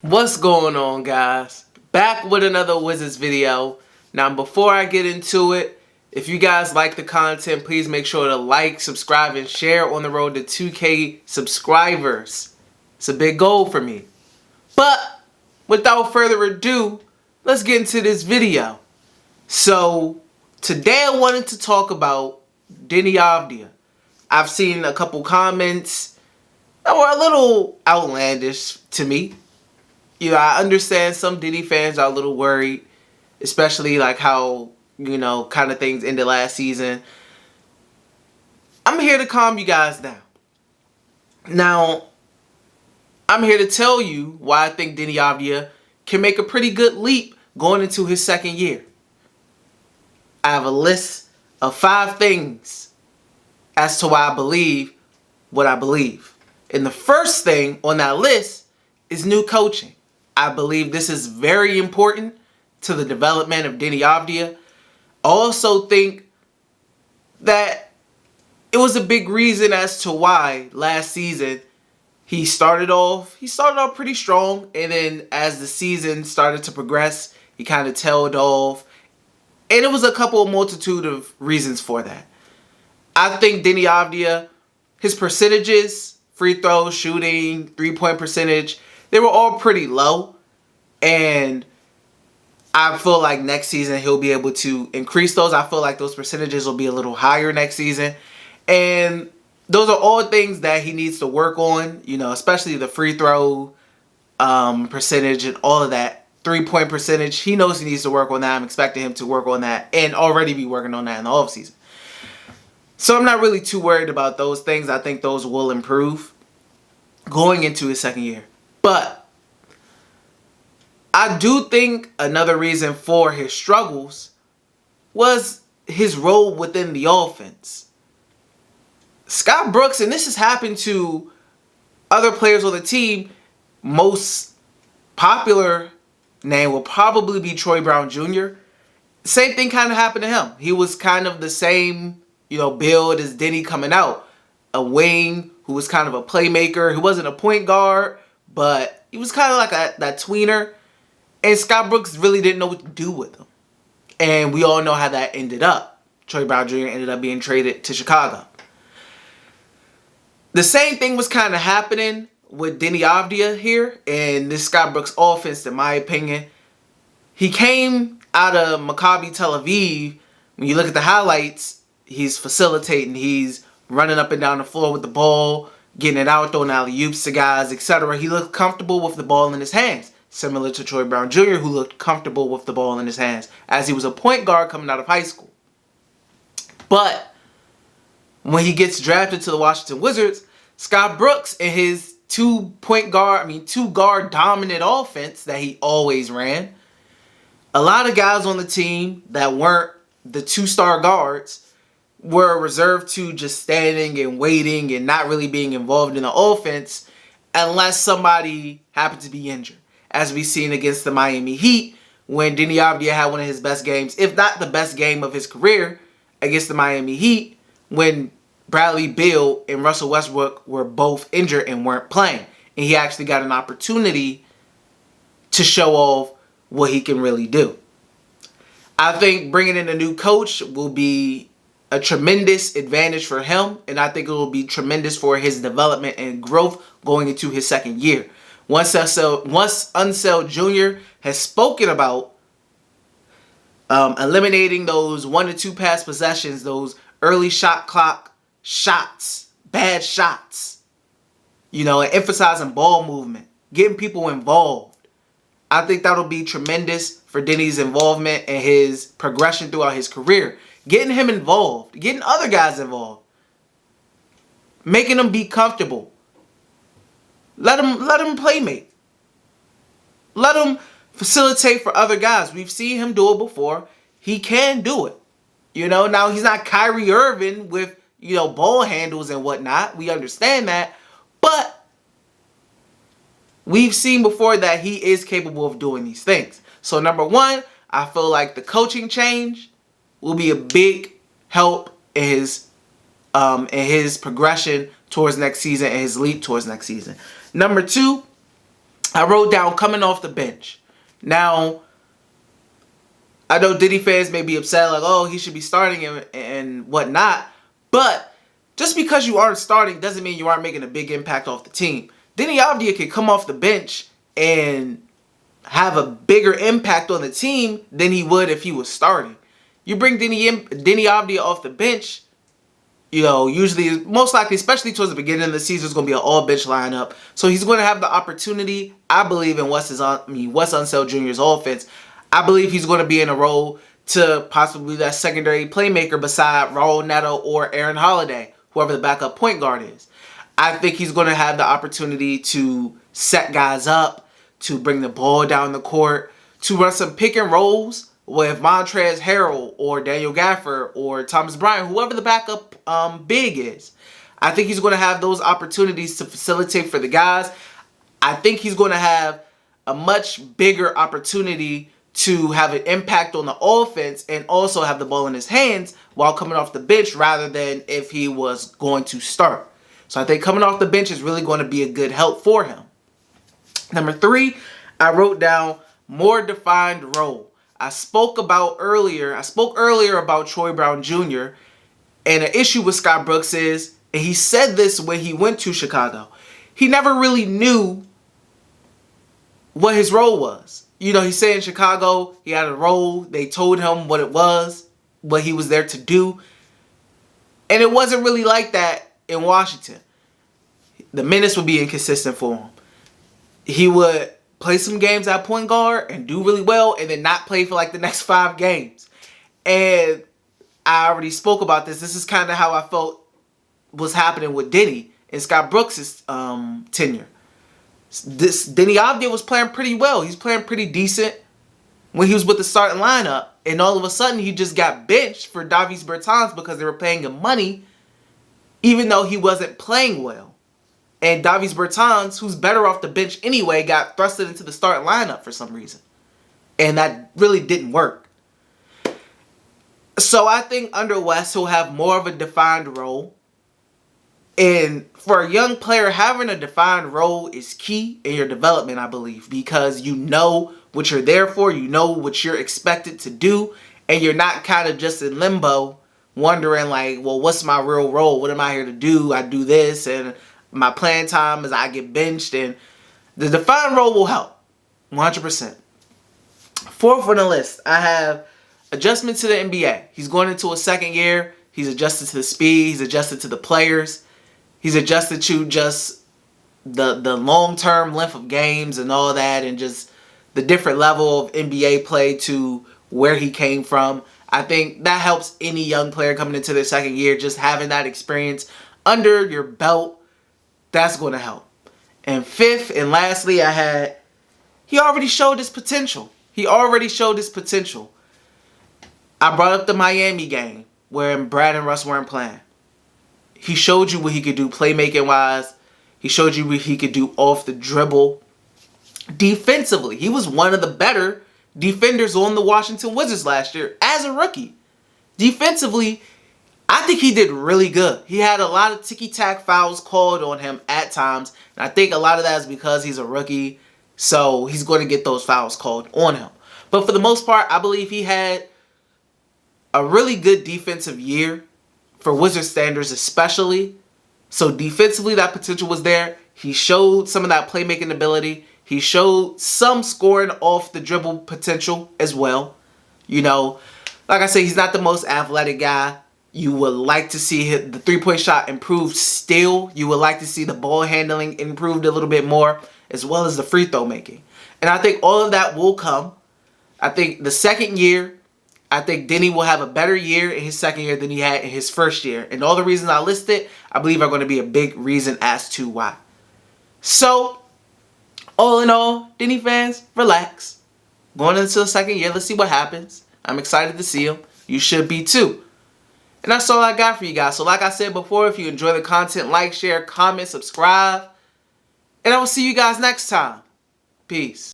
What's going on, guys? Back with another Wizards video. Now, before I get into it, if you guys like the content, please make sure to like, subscribe, and share on the road to 2K subscribers. It's a big goal for me. But without further ado, let's get into this video. So, today I wanted to talk about Deni Avdija. I've seen a couple comments that were a little outlandish to me. I understand some Diddy fans are a little worried, especially like how, kind of things ended last season. I'm here to calm you guys down. Now, I'm here to tell you why I think Deni Avdija can make a pretty good leap going into his second year. I have a list of 5 things as to why I believe what I believe. And the first thing on that list is new coaching. I believe this is very important to the development of Deni Avdija. I also think that it was a big reason as to why last season he started off pretty strong, and then as the season started to progress, he kind of tailed off. And it was a multitude of reasons for that. I think Deni Avdija, his percentages, free throws, shooting, 3-point percentage, they were all pretty low. And I feel like next season he'll be able to increase those. I feel like those percentages will be a little higher next season. And those are all things that he needs to work on, especially the free throw percentage and all of that. 3-point percentage, he knows he needs to work on that. I'm expecting him to work on that and already be working on that in the offseason. So I'm not really too worried about those things. I think those will improve going into his second year. But I do think another reason for his struggles was his role within the offense. Scott Brooks, and this has happened to other players on the team, most popular name will probably be Troy Brown Jr. Same thing kind of happened to him. He was kind of the same, build as Deni coming out. A wing who was kind of a playmaker. He wasn't a point guard, but he was kind of like that tweener. And Scott Brooks really didn't know what to do with him. And we all know how that ended up. Troy Brown Jr. ended up being traded to Chicago. The same thing was kind of happening with Deni Avdija here and this Scott Brooks offense, in my opinion. He came out of Maccabi Tel Aviv. When you look at the highlights, he's facilitating. He's running up and down the floor with the ball, getting it out, throwing alley-oops to guys, etc. He looked comfortable with the ball in his hands. Similar to Troy Brown Jr., who looked comfortable with the ball in his hands as he was a point guard coming out of high school. But when he gets drafted to the Washington Wizards, Scott Brooks and his two guard dominant offense that he always ran, a lot of guys on the team that weren't the 2-star guards were reserved to just standing and waiting and not really being involved in the offense unless somebody happened to be injured. As we've seen against the Miami Heat, when Deni Avdija had one of his best games, if not the best game of his career, against the Miami Heat, when Bradley Beal and Russell Westbrook were both injured and weren't playing. And he actually got an opportunity to show off what he can really do. I think bringing in a new coach will be a tremendous advantage for him, and I think it will be tremendous for his development and growth going into his second year. Once Unseld Jr. has spoken about eliminating those 1 to 2 pass possessions, those early shot clock shots, bad shots, and emphasizing ball movement, getting people involved. I think that'll be tremendous for Deni's involvement and his progression throughout his career. Getting him involved, getting other guys involved, making them be comfortable. Let him playmate. Let him facilitate for other guys. We've seen him do it before. He can do it. Now he's not Kyrie Irving with, ball handles and whatnot. We understand that. But we've seen before that he is capable of doing these things. So number one, I feel like the coaching change will be a big help in his progression towards next season and his leap towards next season. Number two, I wrote down coming off the bench. Now, I know Diddy fans may be upset, like, oh, he should be starting and whatnot. But just because you aren't starting doesn't mean you aren't making a big impact off the team. Deni Avdija can come off the bench and have a bigger impact on the team than he would if he was starting. You bring Deni Avdija off the bench, you know, usually, most likely, especially towards the beginning of the season, it's going to be an all-bench lineup. So he's going to have the opportunity, I believe, in Wes Unseld Jr.'s offense. I believe he's going to be in a role to possibly that secondary playmaker beside Raul Neto or Aaron Holiday, whoever the backup point guard is. I think he's going to have the opportunity to set guys up, to bring the ball down the court, to run some pick and rolls with Montrezl Harrell or Daniel Gafford or Thomas Bryant, whoever the backup big is. I think he's going to have those opportunities to facilitate for the guys. I think he's going to have a much bigger opportunity to have an impact on the offense and also have the ball in his hands while coming off the bench rather than if he was going to start. So I think coming off the bench is really going to be a good help for him. Number 3, I wrote down more defined role. I spoke earlier about Troy Brown Jr. and an issue with Scott Brooks is, and he said this when he went to Chicago, he never really knew what his role was. You know, he said in Chicago he had a role. They told him what it was, what he was there to do. And it wasn't really like that in Washington. The minutes would be inconsistent for him. He would play some games at point guard and do really well and then not play for like the next 5 games. And I already spoke about this. This is kind of how I felt was happening with Deni and Scott Brooks' tenure. Deni Avdija was playing pretty well. He's playing pretty decent when he was with the starting lineup. And all of a sudden, he just got benched for Davis Bertans because they were paying him money, even though he wasn't playing well. And Davis Bertans, who's better off the bench anyway, got thrusted into the starting lineup for some reason. And that really didn't work. So I think under Wes, he'll have more of a defined role. And for a young player, having a defined role is key in your development, I believe, because you know what you're there for, you know what you're expected to do, and you're not kind of just in limbo wondering like, well, what's my real role? What am I here to do? I do this, and my playing time is I get benched, and the defined role will help, 100%. 4th on the list, I have adjustment to the NBA. He's going into a second year. He's adjusted to the speed. He's adjusted to the players. He's adjusted to just the long-term length of games and all that, and just the different level of NBA play to where he came from. I think that helps any young player coming into their second year, just having that experience under your belt. That's going to help. And 5th and lastly, he already showed his potential. He already showed his potential. I brought up the Miami game where Brad and Russ weren't playing. He showed you what he could do playmaking-wise. He showed you what he could do off the dribble. Defensively, he was one of the better defenders on the Washington Wizards last year as a rookie. Defensively, I think he did really good. He had a lot of ticky-tack fouls called on him at times. And I think a lot of that is because he's a rookie. So he's going to get those fouls called on him. But for the most part, I believe he had a really good defensive year for Wizards standards especially. So defensively, that potential was there. He showed some of that playmaking ability. He showed some scoring off the dribble potential as well. You know, like I say, he's not the most athletic guy. You would like to see the three-point shot improved still. You would like to see the ball handling improved a little bit more, as well as the free throw making. And I think all of that will come. I think the second year, I think Deni will have a better year in his second year than he had in his first year. And all the reasons I listed, I believe are going to be a big reason as to why. So, all in all, Deni fans, relax. Going into the second year, let's see what happens. I'm excited to see him. You should be too. And that's all I got for you guys. So like I said before, if you enjoy the content, like, share, comment, subscribe. And I will see you guys next time. Peace.